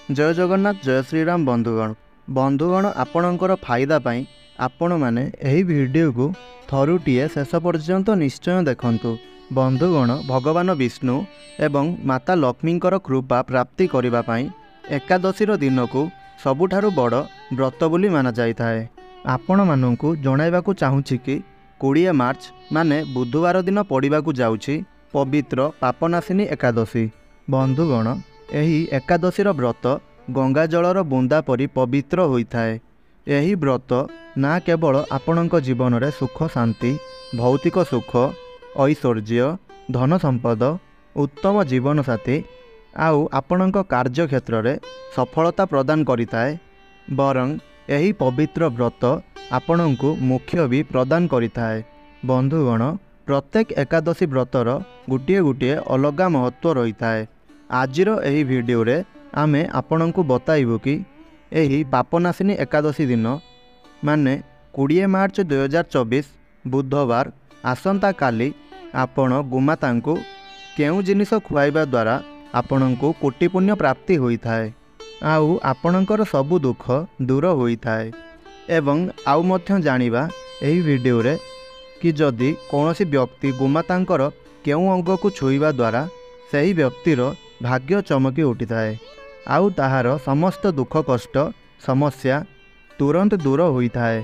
जय जगन्नाथ जय श्रीराम बंधुगण आपणकर फायदा पाई आपण मैंने यही वीडियो को थरुटिए शेष पर्यंत निश्चय देखंतु। बंधुगण भगवान विष्णु एवं माता लक्ष्मींकर कृपा प्राप्ति करिबा पाई एकादशीर दिन को सबुठारु बड़ व्रत बोली माना जाइथाए। आपण मानंकु जणाइबाकु चाहूछि कि 20 मार्च माने बुधवार दिन पड़िबाकु जाउछि पवित्र पापनाशिनी एकादशी। बंधुगण एही एकादशीर व्रत गंगा जलर बुंदा परी पवित्र होइथाए। एही व्रत ना केवल आपणक जीवन में सुख शांति भौतिक सुख ऐश्वर्य धन संपद उत्तम जीवन साथी आउ आपणक कार्य क्षेत्र में सफलता प्रदान करिथाए बरं एही पवित्र व्रत आपणकु मोक्ष भी प्रदान करिथाए। बंधुगण प्रत्येक एकादशी व्रतर गोटे गोटे अलगा महत्व रही थाए। आजिर एही वीडियो रे आमे आपणकु बताइबु कि एही पापनाशिनी एकादशी दिन माने 20 मार्च 2024 बुधवार आसंता काली आपण गोमातांकु केउ जिनिस खुआइबा द्वारा आपणकु कोटि पुण्य प्राप्ति होइथाए आउ आपणकर सबु दुख दूर होइथाए। एवं आउ मध्य जानिबा एही वीडियो रे कि जदि कौनसी व्यक्ति गोमातांकर केउ अंग को छुईबा द्वारा सही व्यक्तिर भाग्य चमकी उठिथाए आउ ताहार समस्त दुख कष्ट समस्या तुरंत दूर होइथाए।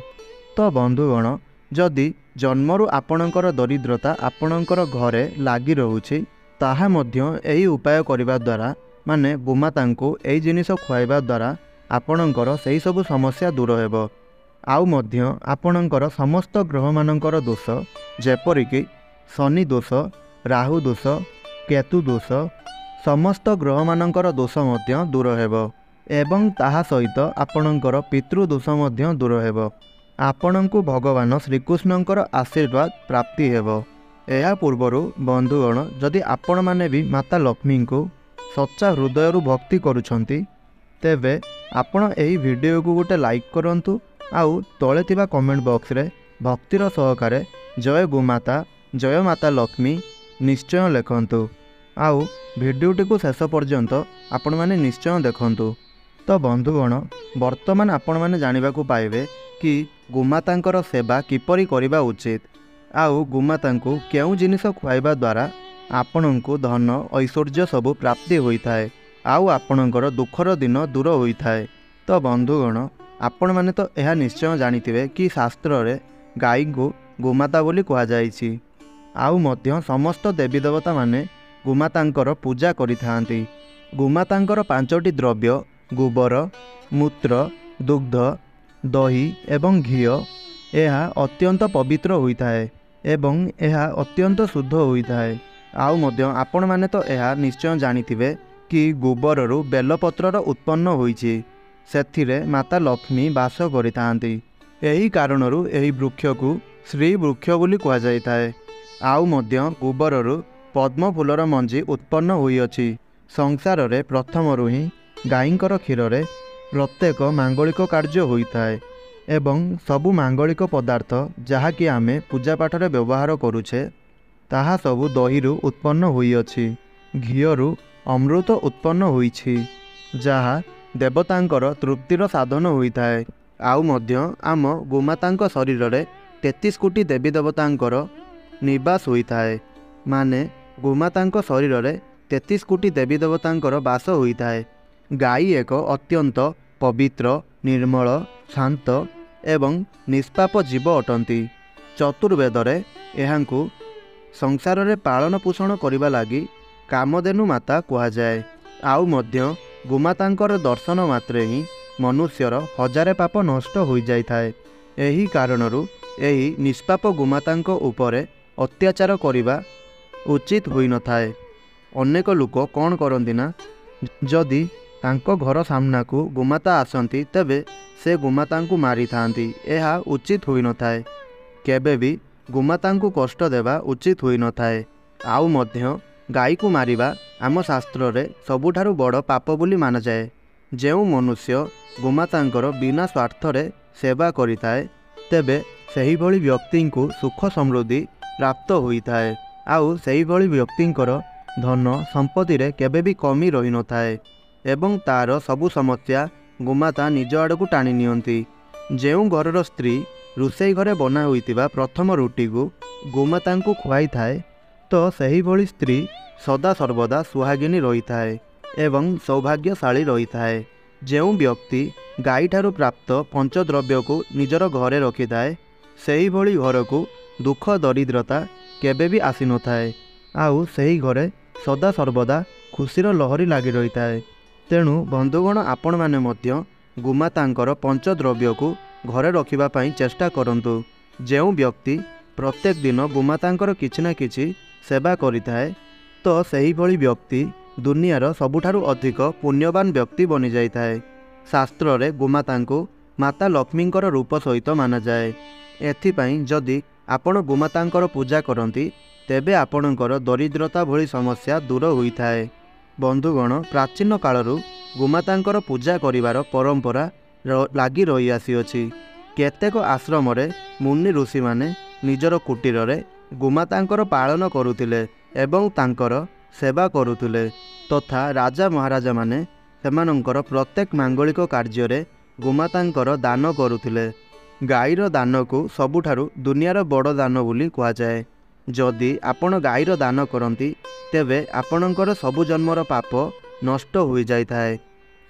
तो बंधुगण जदि जन्मरु आपणकर दरिद्रता आपणकर घरे लागी रहुछि ताहा मध्य एही उपाय करिबा द्वारा माने गोमातांको एही जिनिस खुआइबा द्वारा आपणकर सही सब समस्या दूर हेबो। आउ मध्य आपणकर समस्त ग्रह मानकर दोष जेपरिक शनि दोष राहु दोष केतु दोष समस्त ग्रह मानकर दोष मध्य दूर हेबो एवं ताहा सहित आपणकर पितृदोष मध्य दूर हेबो। आपणकु भगवान श्रीकृष्णकर आशीर्वाद प्राप्ति हेबो। एहा पूर्वरु बंधुगण जदि आपण माने भी माता लक्ष्मी को सच्चा हृदयरु भक्ति करुछंती तेबे आपण एही वीडियो को गोटे लाइक करंतु आउ तले थिबा कमेंट बॉक्स रे भक्तिर सहकारे जय गोमाता जय माता लक्ष्मी निश्चय लिखंतु आउ वीडियोटी को शेष पर्यंत आपण माने निश्चय देखंतु। तो बंधुगण वर्तमान आपण माने जानिबाकु पाइबे कि गोमातांकर सेवा किपरि करिबा उचित आउ गोमातांकु केउ जिनिस खुआइबा द्वारा आपणंकु धन ऐश्वर्य सबु प्राप्ति होइथाए आउ आपणकर दुखर दिन दूर होइथाए। तो बंधुगण आपण माने तो यह निश्चय जानिथिबे कि शास्त्र रे गाई को गोमाता बोली कहा जाइछि आउ मध्य समस्त देवी देवता माने गोमातांकर पूजा करिथांती। गोमातांकर 5टी द्रव्य गोबर मूत्र दुग्ध दही एवं घी यह अत्यंत पवित्र होइथाए एवं यह अत्यंत शुद्ध होइथाए। आउ मध्य आपण माने तो यह निश्चय जानिथिबे कि गोबररु बेलपत्रर उत्पन्न होइछि सेथिरे माता लक्ष्मी वास करिथांती। एही कारणरु एही वृक्ष को श्री वृक्ष बोली कहा जाइथाए। आउ मध्य गोबररु पद्म फूलर मंजी उत्पन्न होइअछि। संसार रे प्रथमरु ही गाईंकर क्षीर रे प्रत्येक मांगलिक कार्य होइथाए एवं सबु मांगलिक पदार्थ जहाँकि आमे पूजा पाठ रे व्यवहार करुछे ताहा सबु दहीरु उत्पन्न होइअछि। घीयरु अमृत उत्पन्न होइछि जहा देवतांकर तृप्तिर साधन होइथाए। आउ मध्य आम गोमातांक शरीर रे 33 कोटी देवी देवतांकर निवास होइथाए माने गोमातांक शरीर रे 33 कोटी देवी देवतांकर वास होइथाए। गाई एक अत्यंत पवित्र निर्मल शांत एवं निष्पाप जीव अटंती। चतुर्वेद रे एहांकु संसार रे पालन पोषण करिबा लागि कामधेनु माता कहा जाए। आउ मध्य गोमातांकर दर्शन मात्रे ही मनुष्यर हजारे पाप नष्ट हो जाइथाए। एही कारणरु एही निष्पाप गोमातांक उपरे अत्याचार करिबा उचित होई न थाए। अनेक लोक कौन करंती ना जदि तांको घर सामना को गोमाता आसंती तेबे से गोमातांकु मारी थांती। एहा उचित होई न थाए। केबे भी गोमातांकु कष्ट देवा उचित होई न थाए। आउ मध्य गाई को मारिबा आम शास्त्र रे सबुठारु बड़ पाप बोली माना जाए। जेउ मनुष्य गोमातांकर बिना स्वार्थ रे सेवा करिथाए तेबे सही भली व्यक्ति को सुख समृद्धि प्राप्त होइथाए आउ सही भली व्यक्तिंकर धन संपत्ति रे केबे भी कमी रही न थाए। एवं तार सबु समस्या गोमाता निज आड़क टाणी नियंती। जेउ घरर स्त्री रोषे घरे बना होइतिबा प्रथम रुटी को गोमाता को खुआई थाए तो सही भली स्त्री सदा सर्वदा सुहागिनी रही थाए एवं सौभाग्यशाली रही थाए। जेउ व्यक्ति गाई ठारू प्राप्त पंचद्रव्य को निजर घरे रखि थाए सही भली घर को दुख दरिद्रता केबे भी आसी न थाए आउ सही घरे सदा सर्वदा खुशीर लहरी लगी रही थाए। तेणु बंधुगण आपण माने मध्य गोमातांकर पंचद्रव्य को घरे रखिबा पई चेष्टा करंतु। जेउ व्यक्ति प्रत्येक दिन गोमातांकर किछि ना किछि सेवा करिथाए तो सही भली व्यक्ति दुनियार सबुठारु अधिक पुण्यवान व्यक्ति बनी जाइथाए। शास्त्र रे गोमातांको माता लक्ष्मींकर रूप सहित माना जाए। एथिपाई जदि आपण गोमातांकर पूजा करती तेबे आपणकर दरिद्रता भली समस्या दूर होइथाए। बंधुगण प्राचीन कालरू गोमातांकर पूजा करिवार परंपरा लागी रही आसीअछि। केतेक आश्रम रे मुनि ऋषि माने निजर कुटीर रे गोमातांकर पालन करुथिले एवं तांकर सेवा करुथिले तथा राजा महाराजा माने सेमानंकर प्रत्येक मांगलिक कार्य रे गोमातांकर दान करुथिले। गाईर दान को सबुठारु दुनियार बड़ दान बोली कहा जाए। जदि आपण गाईर दान करती तेबे आपणकर सबु जन्मर पाप नष्ट हो जाइथाए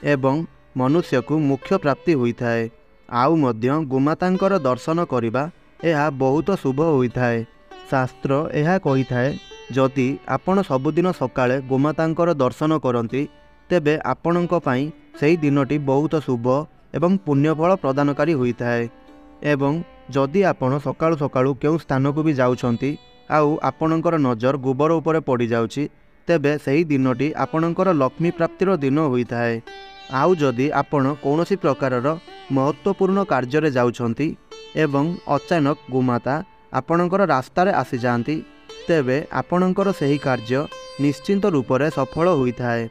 एवं मनुष्य को मोक्ष प्राप्ति होइथाए। आउ मध्य गोमातांकर दर्शन करिबा एहा बहुत शुभ होइथाए। शास्त्र एहा कहिथाए जदि आपण सबुदिन सकाळे गोमातांकर दर्शन करती तेबे आपणଙ୍କ ପାଇଁ ସେହି दिनटी बहुत शुभ एवं पुण्यफल प्रदानकारी होइथाए। एवं जदि आपण सकाळु सकाळु केउ स्थान को भी जाउछंती आउ आपणଙ୍କର नजर गोबर उपरे पड़ी जाउछि तेबे ସେହି दिनटी आपणଙ୍କର लक्ष्मी प्राप्तिर दिन होइथाए। आउ जदि आपण कौनसी प्रकारर महत्वपूर्ण कार्य रे जाउछंती एवं अचानक गोमाता आपणଙ୍କର रास्तारे आसी जांती तेबे आपणଙ୍କର ସେହି कार्य निश्चिंत रूप से सफल होइथाए।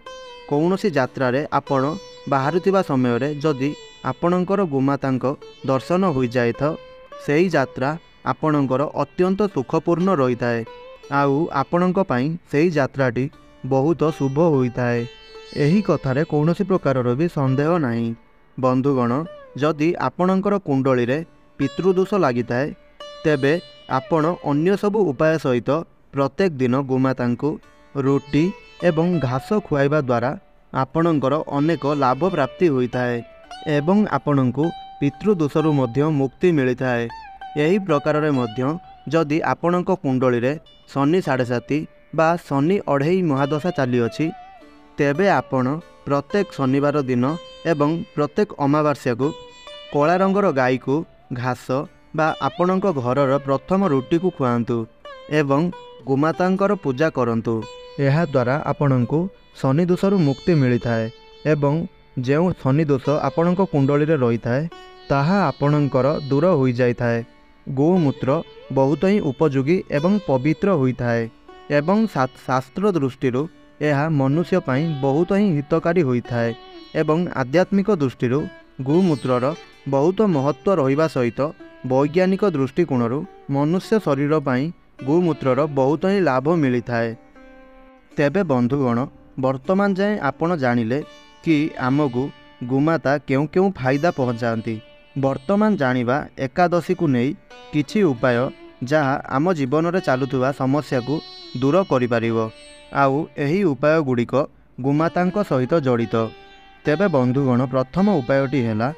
कौनसी यात्रा रे आपण बाहरुथिबा समय रे जदि आपणଙ୍କର गोमातांक दर्शन हो जाए तो ସେହି यात्रा आपणଙ୍କର अत्यंत सुखपूर्ण रही थाए आउ आपणଙ୍କ ପାଇଁ ସେହି यात्राटी बहुत शुभ होइथाए। एही कथारे कौनसी प्रकारर भी संदेह नहीं। बंधुगण जदि आपणଙ୍କର कुंडली रे पितृदोष लागि थाए तेबे आपण अन्य सब उपाय सहित प्रत्येक दिन गोमातांको रोटी एवं घास खुआइबा द्वारा आपणଙ୍କର अनेक लाभ प्राप्ति होइथाए एवं आपणଙ୍କୁ पितृदोषरु मध्य मुक्ति मिलिथाए। यही प्रकार रे मध्य जदि आपणଙ୍କ कुंडली रे शनि 7.5 बा शनि 2.5 महादशा चली अछि तेबे आपण प्रत्येक शनिवार दिन एवं प्रत्येक अमावास्या को कला रंगर गाई को घास बा आपणଙ୍କ घरर प्रथम रोटी को खुआंतु एवं गोमातांकर पूजा करंतु। एहा द्वारा आपणଙ୍କୁ शनि दोषरु मुक्ति मिलिथाए एवं जेउ शनि दोष आपणଙ୍କ कुंडली रे रही थाए ताहा आपणଙ୍କର दूर हो जाइथाए। गोमूत्र बहुत ही उपयोगी एवं पवित्र होइथाए एवं शास्त्र दृष्टिरू यह मनुष्य पई बहुत ही हितकारी होइथाए एवं आध्यात्मिक दृष्टिरू गोमूत्रर बहुत महत्व रहिबा सहित वैज्ञानिक दृष्टिकोणरू मनुष्य शरीर पई गोमूत्रर बहुत ही लाभ मिलिथाए। तेबे बंधुगण वर्तमान जाए आपण जानिले कि आमको गोमाता क्यों क्यों फायदा पहुँचाती। वर्तमान जानिबा एकादशी को नहीं किछि उपाय जहाँ आम जीवन में चलुवा समस्या को दूर करिपारिबो आउ एही उपाय गुड़िक गोमातांक सहित जड़ित। तेबे बंधुगण प्रथम उपायटी है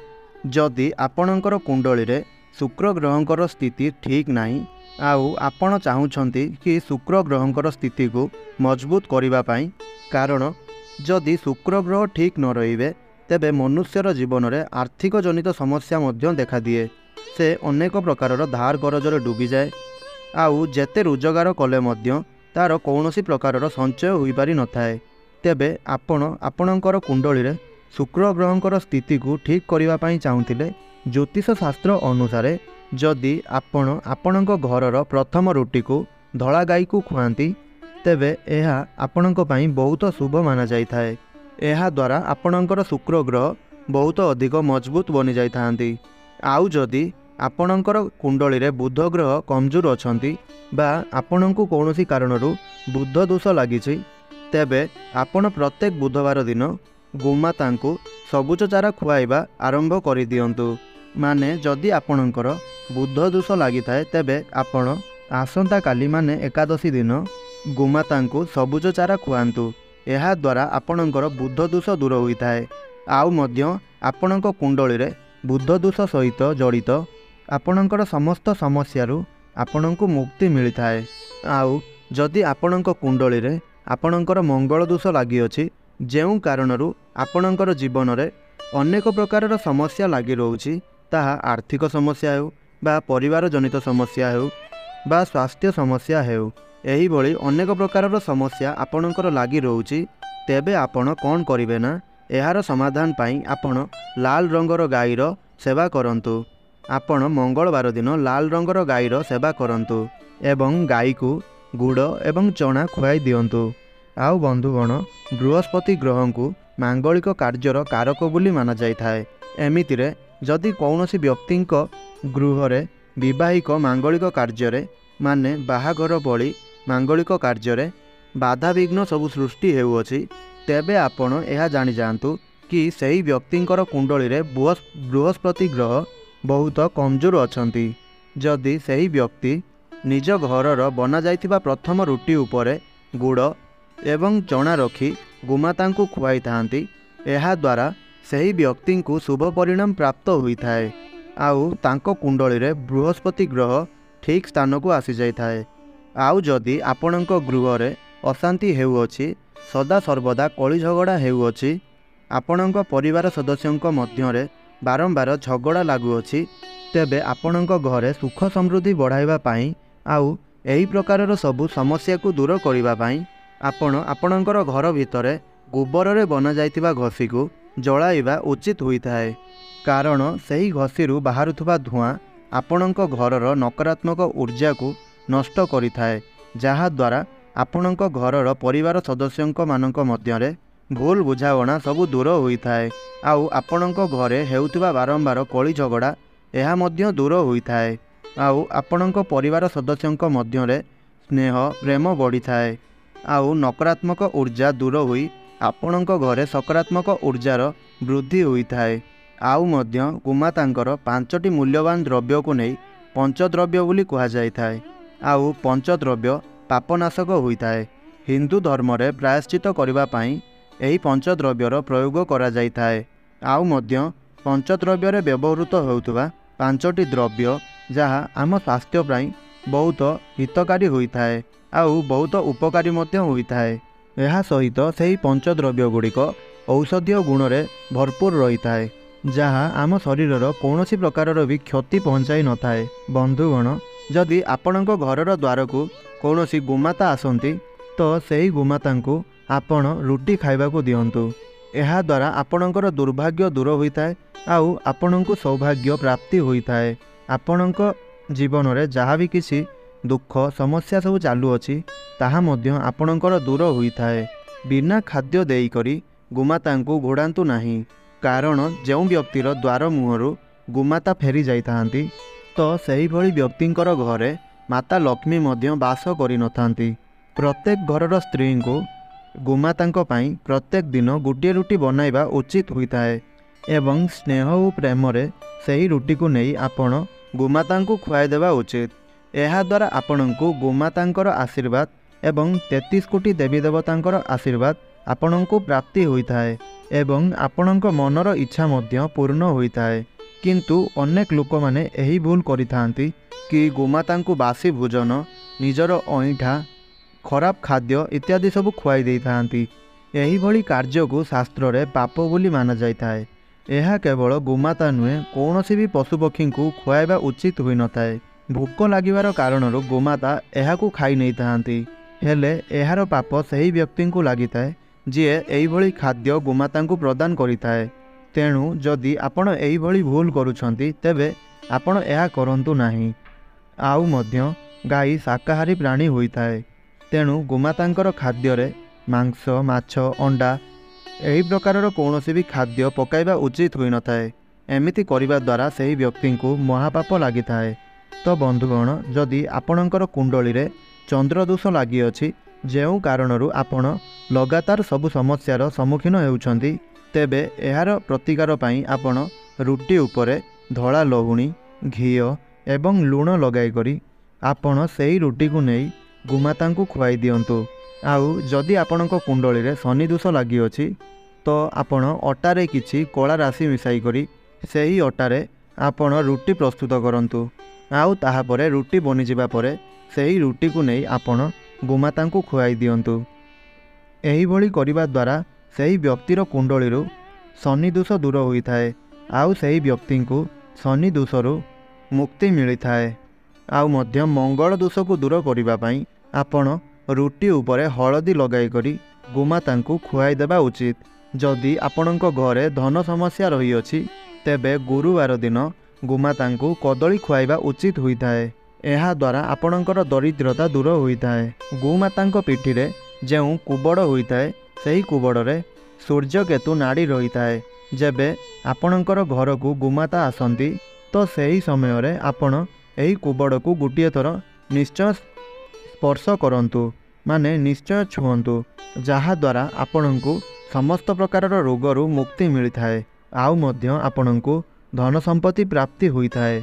जदि आपणकर कुंडली रे शुक्र ग्रहंकर स्थिति ठीक नहीं आउ आपण चाहूछंती कि शुक्र ग्रहंकर स्थिति को मजबूत करिबा पई कारण जदि शुक्र ग्रह ठीक न रहिबे तेबे मनुष्यर जीवन में आर्थिक जनित समस्या मध्य देखा दिए। से अनेक प्रकारर धार करजरे डूबी जाए आउ जेते रोजगार कले मध्य तार कौनसी प्रकारर संचय होई पारि न थाए। तेबे आपणकर कुंडली रे शुक्र ग्रहंकर स्थिति को ठीक करिबा पई चाहुथिले ज्योतिष शास्त्र अनुसार जदि आपणक घरर प्रथम रोटी को धला गाई को खुआती तेबे एहा आपणक पई बहुत शुभ माना जाइथाए। एहा द्वारा आपणकर शुक्र ग्रह बहुत अधिक मजबूत बनी जाइथांती। आउ जदि आपणकर कुंडली रे बुध ग्रह कमजोर अछंती बा आपणकु कौनसी कारणरू बुध दोष लागिछि तेबे आपण प्रत्येक बुधवार दिन ଗୋମାତାଙ୍କୁ ସବୁଜ ଚାରା ଖୁଆଇବା ଆରମ୍ଭ କରିଦିଅନ୍ତୁ। ମାନେ ଯଦି ଆପଣଙ୍କର ବୁଧ ଦୋଷ ଲାଗିଥାଏ ତେବେ ଆପଣ ଆସନ୍ତାକାଲି ମାନେ ଏକାଦଶୀ ଦିନ ଗୋମାତାଙ୍କୁ ସବୁଜ ଚାରା ଖୁଆନ୍ତୁ। ଏହାଦ୍ୱାରା ଆପଣଙ୍କର ବୁଧ ଦୋଷ ଦୂର ହୋଇଥାଏ। ଆଉ ମଧ୍ୟ ଆପଣଙ୍କ କୁଣ୍ଡଳୀରେ ବୁଧ ଦୋଷ ସହିତ ଜଡ଼ିତ ଆପଣଙ୍କର ସମସ୍ତ ସମସ୍ୟାରୁ ଆପଣଙ୍କୁ ମୁକ୍ତି ମିଳିଥାଏ। ଆଉ ଯଦି ଆପଣଙ୍କ କୁଣ୍ଡଳୀରେ ଆପଣଙ୍କର ମଙ୍ଗଳ ଦୋଷ ଲାଗିଅଛି, ଯେଉଁ କାରଣରୁ ଆପଣଙ୍କର ଜୀବନରେ ଅନେକ ପ୍ରକାରର ସମସ୍ୟା ଲାଗି ରହୁଛି, ତାହା ଆର୍ଥିକ ସମସ୍ୟା ହେଉ ବା ପରିବାର ଜନିତ ସମସ୍ୟା ହେଉ ବା ସ୍ୱାସ୍ଥ୍ୟ ସମସ୍ୟା ହେଉ, ଏହିଭଳି ଅନେକ ପ୍ରକାରର ସମସ୍ୟା ଆପଣଙ୍କର ଲାଗି ରହୁଛି, ତେବେ ଆପଣ କ'ଣ କରିବେ ନା ଏହାର ସମାଧାନ ପାଇଁ ଆପଣ ଲାଲ ରଙ୍ଗର ଗାଈର ସେବା କରନ୍ତୁ। ଆପଣ ମଙ୍ଗଳବାର ଦିନ ଲାଲ ରଙ୍ଗର ଗାଈର ସେବା କରନ୍ତୁ ଏବଂ ଗାଈକୁ ଗୁଡ଼ ଏବଂ ଚଣା ଖୁଆଇ ଦିଅନ୍ତୁ। ଆଉ ବନ୍ଧୁଗଣ, ବୃହସ୍ପତି ଗ୍ରହଙ୍କୁ ମାଙ୍ଗଳିକ କାର୍ଯ୍ୟର କାରକ ବୋଲି ମାନାଯାଇଥାଏ। ଏମିତିରେ ଯଦି କୌଣସି ବ୍ୟକ୍ତିଙ୍କ ଗୃହରେ ବିବାହିକ ମାଙ୍ଗଳିକ କାର୍ଯ୍ୟରେ ମାନେ ବାହାଘର ଭଳି ମାଙ୍ଗଳିକ କାର୍ଯ୍ୟରେ ବାଧାବିଘ୍ନ ସବୁ ସୃଷ୍ଟି ହେଉଅଛି, ତେବେ ଆପଣ ଏହା ଜାଣିଯାଆନ୍ତୁ କି ସେହି ବ୍ୟକ୍ତିଙ୍କର କୁଣ୍ଡଳୀରେ ବୃହସ୍ପତି ଗ୍ରହ ବହୁତ କମଜୋର ଅଛନ୍ତି। ଯଦି ସେହି ବ୍ୟକ୍ତି ନିଜ ଘରର ବନାଯାଇଥିବା ପ୍ରଥମ ରୁଟି ଉପରେ ଗୁଡ଼ ଏବଂ ଚଣା ରଖି ଗୋମାତାଙ୍କୁ ଖୁଆଇଥାନ୍ତି, ଏହାଦ୍ୱାରା ସେହି ବ୍ୟକ୍ତିଙ୍କୁ ଶୁଭ ପରିଣାମ ପ୍ରାପ୍ତ ହୋଇଥାଏ। ଆଉ ତାଙ୍କ କୁଣ୍ଡଳୀରେ ବୃହସ୍ପତି ଗ୍ରହ ଠିକ୍ ସ୍ଥାନକୁ ଆସିଯାଇଥାଏ। ଆଉ ଯଦି ଆପଣଙ୍କ ଗୃହରେ ଅଶାନ୍ତି ହେଉଅଛି, ସଦାସର୍ବଦା କଳି ଝଗଡ଼ା ହେଉଅଛି, ଆପଣଙ୍କ ପରିବାର ସଦସ୍ୟଙ୍କ ମଧ୍ୟରେ ବାରମ୍ବାର ଝଗଡ଼ା ଲାଗୁଅଛି, ତେବେ ଆପଣଙ୍କ ଘରେ ସୁଖ ସମୃଦ୍ଧି ବଢ଼ାଇବା ପାଇଁ ଆଉ ଏହି ପ୍ରକାରର ସବୁ ସମସ୍ୟାକୁ ଦୂର କରିବା ପାଇଁ ଆପଣ ଆପଣଙ୍କର ଘର ଭିତରେ ଗୋବରରେ ବନାଯାଇଥିବା ଘଷିକୁ ଜଳାଇବା ଉଚିତ ହୋଇଥାଏ। କାରଣ ସେହି ଘଷିରୁ ବାହାରୁଥିବା ଧୂଆଁ ଆପଣଙ୍କ ଘରର ନକାରାତ୍ମକ ଊର୍ଜାକୁ ନଷ୍ଟ କରିଥାଏ, ଯାହାଦ୍ୱାରା ଆପଣଙ୍କ ଘରର ପରିବାର ସଦସ୍ୟମାନଙ୍କ ମଧ୍ୟରେ ଭୁଲ ବୁଝାମଣା ସବୁ ଦୂର ହୋଇଥାଏ। ଆଉ ଆପଣଙ୍କ ଘରେ ହେଉଥିବା ବାରମ୍ବାର କଳି ଝଗଡ଼ା ଏହା ମଧ୍ୟ ଦୂର ହୋଇଥାଏ। ଆଉ ଆପଣଙ୍କ ପରିବାର ସଦସ୍ୟଙ୍କ ମଧ୍ୟରେ ସ୍ନେହ ପ୍ରେମ ବଢ଼ିଥାଏ। ଆଉ ନକାରାତ୍ମକ ଊର୍ଜା ଦୂର ହୋଇ ଆପଣଙ୍କ ଘରେ ସକାରାତ୍ମକ ଊର୍ଜାର ବୃଦ୍ଧି ହୋଇଥାଏ। ଆଉ ମଧ୍ୟ ଗୋମାତାଙ୍କର 5ଟି ମୂଲ୍ୟବାନ ଦ୍ରବ୍ୟକୁ ନେଇ ପଞ୍ଚଦ୍ରବ୍ୟ ବୋଲି କୁହାଯାଇଥାଏ। ଆଉ ପଞ୍ଚଦ୍ରବ୍ୟ ପାପନାଶକ ହୋଇଥାଏ। ହିନ୍ଦୁ ଧର୍ମରେ ପ୍ରାୟଶ୍ଚିତ କରିବା ପାଇଁ ଏହି ପଞ୍ଚଦ୍ରବ୍ୟର ପ୍ରୟୋଗ କରାଯାଇଥାଏ। ଆଉ ମଧ୍ୟ ପଞ୍ଚଦ୍ରବ୍ୟରେ ବ୍ୟବହୃତ ହେଉଥିବା 5ଟି ଦ୍ରବ୍ୟ ଯାହା ଆମ ସ୍ୱାସ୍ଥ୍ୟ ପାଇଁ ବହୁତ ହିତକାରୀ ହୋଇଥାଏ ଆଉ ବହୁତ ଉପକାରୀ ମଧ୍ୟ ହୋଇଥାଏ। ଏହା ସହିତ ସେହି ପଞ୍ଚଦ୍ରବ୍ୟ ଗୁଡ଼ିକ ଔଷଧୀୟ ଗୁଣରେ ଭରପୁର ରହିଥାଏ, ଯାହା ଆମ ଶରୀରର କୌଣସି ପ୍ରକାରର ବି କ୍ଷତି ପହଞ୍ଚାଇ ନଥାଏ। ବନ୍ଧୁଗଣ, ଯଦି ଆପଣଙ୍କ ଘରର ଦ୍ୱାରକୁ କୌଣସି ଗୋମାତା ଆସନ୍ତି, ତ ସେହି ଗୋମାତାଙ୍କୁ ଆପଣ ରୁଟି ଖାଇବାକୁ ଦିଅନ୍ତୁ। ଏହାଦ୍ୱାରା ଆପଣଙ୍କର ଦୁର୍ଭାଗ୍ୟ ଦୂର ହୋଇଥାଏ ଆଉ ଆପଣଙ୍କୁ ସୌଭାଗ୍ୟ ପ୍ରାପ୍ତି ହୋଇଥାଏ। ଆପଣଙ୍କ ଜୀବନରେ ଯାହା ବି କିଛି ଦୁଃଖ ସମସ୍ୟା ସବୁ ଚାଲୁଅଛି, ତାହା ମଧ୍ୟ ଆପଣଙ୍କର ଦୂର ହୋଇଥାଏ। ବିନା ଖାଦ୍ୟ ଦେଇକରି ଗୋମାତାଙ୍କୁ ଘୋଡ଼ାନ୍ତୁ ନାହିଁ, କାରଣ ଯେଉଁ ବ୍ୟକ୍ତିର ଦ୍ୱାର ମୁହଁରୁ ଗୋମାତା ଫେରି ଯାଇଥାନ୍ତି, ତ ସେହିଭଳି ବ୍ୟକ୍ତିଙ୍କର ଘରେ ମାତା ଲକ୍ଷ୍ମୀ ମଧ୍ୟ ବାସ କରିନଥାନ୍ତି। ପ୍ରତ୍ୟେକ ଘରର ସ୍ତ୍ରୀଙ୍କୁ ଗୋମାତାଙ୍କ ପାଇଁ ପ୍ରତ୍ୟେକ ଦିନ ଗୋଟିଏ ରୁଟି ବନାଇବା ଉଚିତ ହୋଇଥାଏ ଏବଂ ସ୍ନେହ ଓ ପ୍ରେମରେ ସେହି ରୁଟିକୁ ନେଇ ଆପଣ ଗୋମାତାଙ୍କୁ ଖୁଆଇଦେବା ଉଚିତ। ଏହାଦ୍ୱାରା ଆପଣଙ୍କୁ ଗୋମାତାଙ୍କର ଆଶୀର୍ବାଦ ଏବଂ 33 କୋଟି ଦେବୀ ଦେବତାଙ୍କର ଆଶୀର୍ବାଦ ଆପଣଙ୍କୁ ପ୍ରାପ୍ତି ହୋଇଥାଏ ଏବଂ ଆପଣଙ୍କ ମନର ଇଚ୍ଛା ମଧ୍ୟ ପୂର୍ଣ୍ଣ ହୋଇଥାଏ। କିନ୍ତୁ ଅନେକ ଲୋକମାନେ ଏହି ଭୁଲ କରିଥାନ୍ତି କି ଗୋମାତାଙ୍କୁ ବାସି ଭୋଜନ, ନିଜର ଅଇଁଠା, ଖରାପ ଖାଦ୍ୟ ଇତ୍ୟାଦି ସବୁ ଖୁଆଇ ଦେଇଥାନ୍ତି। ଏହିଭଳି କାର୍ଯ୍ୟକୁ ଶାସ୍ତ୍ରରେ ପାପ ବୋଲି ମାନାଯାଇଥାଏ। ଏହା କେବଳ ଗୋମାତା ନୁହେଁ, କୌଣସି ବି ପଶୁପକ୍ଷୀଙ୍କୁ ଖୁଆଇବା ଉଚିତ ହୋଇନଥାଏ। ଭୋକ ଲାଗିବାର କାରଣରୁ ଗୋମାତା ଏହାକୁ ଖାଇ ନେଇଥାନ୍ତି, ହେଲେ ଏହାର ପାପ ସେହି ବ୍ୟକ୍ତିଙ୍କୁ ଲାଗିଥାଏ ଯିଏ ଏହିଭଳି ଖାଦ୍ୟ ଗୋମାତାଙ୍କୁ ପ୍ରଦାନ କରିଥାଏ। ତେଣୁ ଯଦି ଆପଣ ଏହିଭଳି ଭୁଲ କରୁଛନ୍ତି, ତେବେ ଆପଣ ଏହା କରନ୍ତୁ ନାହିଁ। ଆଉ ମଧ୍ୟ ଗାଈ ଶାକାହାରୀ ପ୍ରାଣୀ ହୋଇଥାଏ, ତେଣୁ ଗୋମାତାଙ୍କର ଖାଦ୍ୟରେ ମାଂସ, ମାଛ, ଅଣ୍ଡା ଏହି ପ୍ରକାରର କୌଣସି ବି ଖାଦ୍ୟ ପକାଇବା ଉଚିତ ହୋଇନଥାଏ। ଏମିତି କରିବା ଦ୍ୱାରା ସେହି ବ୍ୟକ୍ତିଙ୍କୁ ମହାପାପ ଲାଗିଥାଏ। ତ ବନ୍ଧୁଗଣ, ଯଦି ଆପଣଙ୍କର କୁଣ୍ଡଳୀରେ ଚନ୍ଦ୍ରଦୋଷ ଲାଗିଅଛି, ଯେଉଁ କାରଣରୁ ଆପଣ ଲଗାତାର ସବୁ ସମସ୍ୟାର ସମ୍ମୁଖୀନ ହେଉଛନ୍ତି, तेबे एहार प्रतिकार पाई आपण रुटी उपरे धला लहुणी घीओ एवं लुण लगाई करी आपण सेही रुटी को नहीं गोमाता को खुआई दियंतु। आउ जदि आपणक कुंडली रे शनि दोष लगी अछि तो आपण अटारे किछि कला राशि मिसाई करी सेही अटारे आपण रुटी प्रस्तुत करंतु। आउ ताहा परे रुटी बनी जिबा परे सेही रुटी को नहीं आपण गोमाता को खुआई दियंतु। एही भली करिबा द्वारा सेही व्यक्तिर कुंडली शनि दोष दूर होइथाए। आउ सेही व्यक्ति को शनि दोषरु मुक्ति मिली थाए। आउ मध्य मंगल दोष को दूर करिबा पई आपण रुटी उपरे हलदी लगाई करी गोमाता को खुआई देबा उचित। जदि आपणक घरे धन समस्या रही अछि तेबे गुरुवार दिन गोमाता को कदली खुआइबा उचित होइथाए। एहा द्वारा आपणकर दरिद्रता दूर होइथाए। गोमाता पिठी रे जेउ कुबड़ होइथाए सेही कुबड़ रे सूर्यकेतु नाड़ी रही थाए। जेबे आपणकर घर को गोमाता आसंती तो सही समय रे आपण एही कुबड़ को गोटे थर निश्चय स्पर्श करंतु माने निश्चय छुअंतु जहा द्वारा आपण को समस्त प्रकार रोगरू मुक्ति मिली थाए। आउ मध्य आपण को धन संपत्ति प्राप्ति हुई थाए।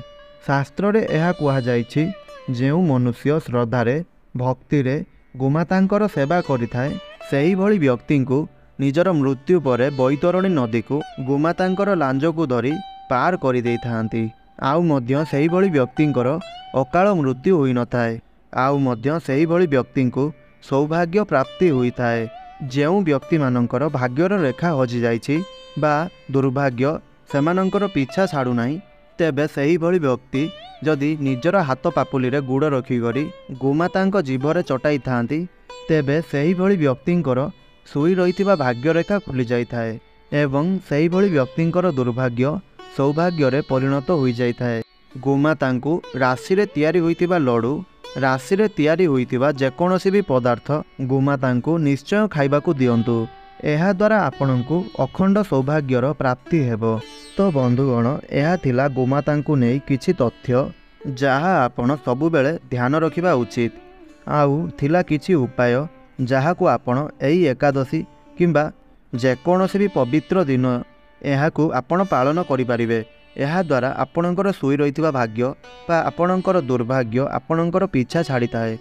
शास्त्र रे एहा कुहा जाइछि जेउ मनुष्य श्रद्धारे भक्ति गोमातांकर सेवा करिथाए सेही भली व्यक्ति को निजर मृत्यु परे बैतरणी नदी को गोमातांकर लांज को धरी पार कर दे थांती। आउ मध्य सेही भली व्यक्तिंकर अकाल मृत्यु होई न थाए। आउ मध्य सेही भली व्यक्ति को सौभाग्य प्राप्ति हुई थाए। जेउ व्यक्ति मानकर भाग्यर रेखा हजि जाइछि बा दुर्भाग्य सेमानंकर पीछा छाड़ू नाही तेबे सेही भली व्यक्ति जदि निजर हाथ पापुली रे गुड़ रखिकरी गोमातांक जीभरे चटाई थांती तेबे सेही भली व्यक्तिंकर सुई रहिथिबा भाग्यरेखा खुली जाइथाए एवं सेही भली व्यक्तिंकर दुर्भाग्य सौभाग्य रे परिणत होई जाइथाए। गोमातांकु राशि रे तैयारी होइथिबा लडू राशि रे तैयारी होइथिबा जेकोनोसी भी पदार्थ गोमातांकु निश्चय खाइबाकू दियंतु। एहा द्वारा आपणଙ୍କୁ अखंड सौभाग्यर प्राप्ति हेबो। तो बंधुगण एहा थिला गोमातांकु नै किछि तथ्य जहा आपण सबु बेले ध्यान रखिबा उचित। आउ थिला किछि उपाय जहाकू आपण एही एकादशी किंबा जेकोनोसी भी पवित्र दिन एहाकू आपण पालन करि परिबे। एहा द्वारा आपणकर सुई रहिथिबा भाग्य बा आपणकर दुर्भाग्य आपणकर पीछा छाड़ी थाए।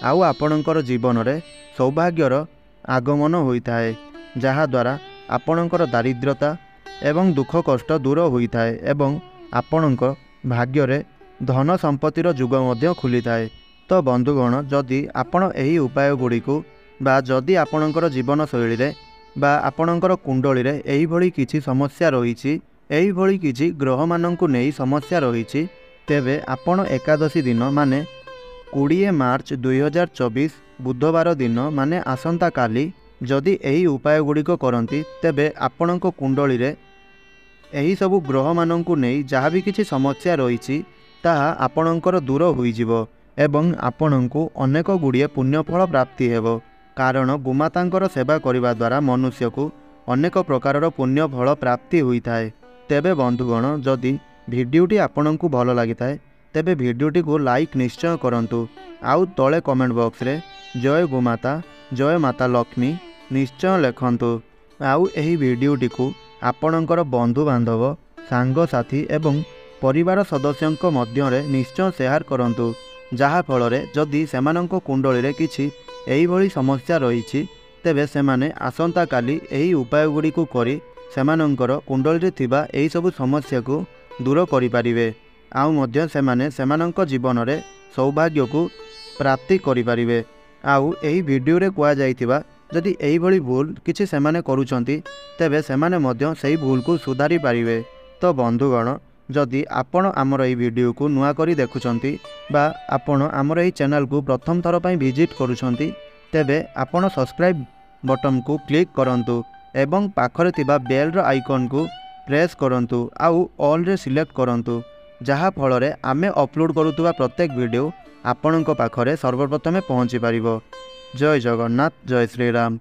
आउ आपणकर जीवन रे सौभाग्यर आगमन होइथाए जहा द्वारा आपणकर दारिद्रता एवं दुख कष्ट दूर होइथाए एवं आपणक भाग्य रे धन संपत्तिर जुग मध्य खुली थाए। तो बंधुगण जदि आपण एही उपाय गुड़ी को बा जदि आपणकर जीवन शैली रे बा आपणकर कुंडली रे एही भली किछि समस्या रहिछि एही भली किछि ग्रह माननकु नेई समस्या रहिछि तेबे आपण एकादशी दिन माने 20 मार्च 2024 बुधवार दिन माने आसंता काली जदि एही उपाय गुड़िक करती तेबे आपणक कुंडली रे एही सबु ग्रह माननकु नेई जहाँ भी किछि समस्या रहिछि ताहा आपणकर दूर होइजिवो एवं आपणकु अनेक गुड़िए पुण्यफल प्राप्ति हेबो। कारण गोमातांकर सेवा करिबा द्वारा मनुष्य को अनेक प्रकारर पुण्यफल प्राप्ति होइथाए। तेबे बंधुगण जदि भिडियोटी आपणकु भल लागिथाए तेबे भिडियोटी को लाइक निश्चय करंतु। आउ तले कमेंट बॉक्स रे जय गोमाता जय माता लक्ष्मी निश्चय लिखंतु। आउ एही भिडियोटी को आपणकर बंधु बांधव सांग साथी एवं परिवार सदस्यंक मध्य रे निश्चय शेयर करंतु जहा फल रे जदि सेमानंक कुंडली रे किछि एही भली समस्या रहिछि तेबे सेमाने आसंता काली एही उपाय गुडी को करी सेमानंकर कुंडली रे थिबा एही सबु समस्या को दूर करि परिबे। आउ मध्य सेमाने सेमानंक जीवन रे सौभाग्य को प्राप्ति करि परिबे। आउ एही वीडियो रे कुआ जाइथिबा जदि एही भली भूल किछि सेमाने करूछंती तेबे सेमाने मध्य सेही भूल को सुधारी पारिबे। तो बंधुगण जदि आपण आमर एही वीडियो को नुआ करी देखुछंती बा आपण आमर एही चैनल को प्रथम थर पई विजिट करूछंती तेबे आपण सब्सक्राइब बटन को क्लिक करंतु एवं पाखरे थिबा बेल रो आइकन को प्रेस करंतु आउ ऑल रे सिलेक्ट करंतु जहा फल रे आमे अपलोड करूतबा प्रत्येक वीडियो आपणक पाखरे सर्वप्रथमे पहुँची पारिबो। जय जगन्नाथ जय श्री राम।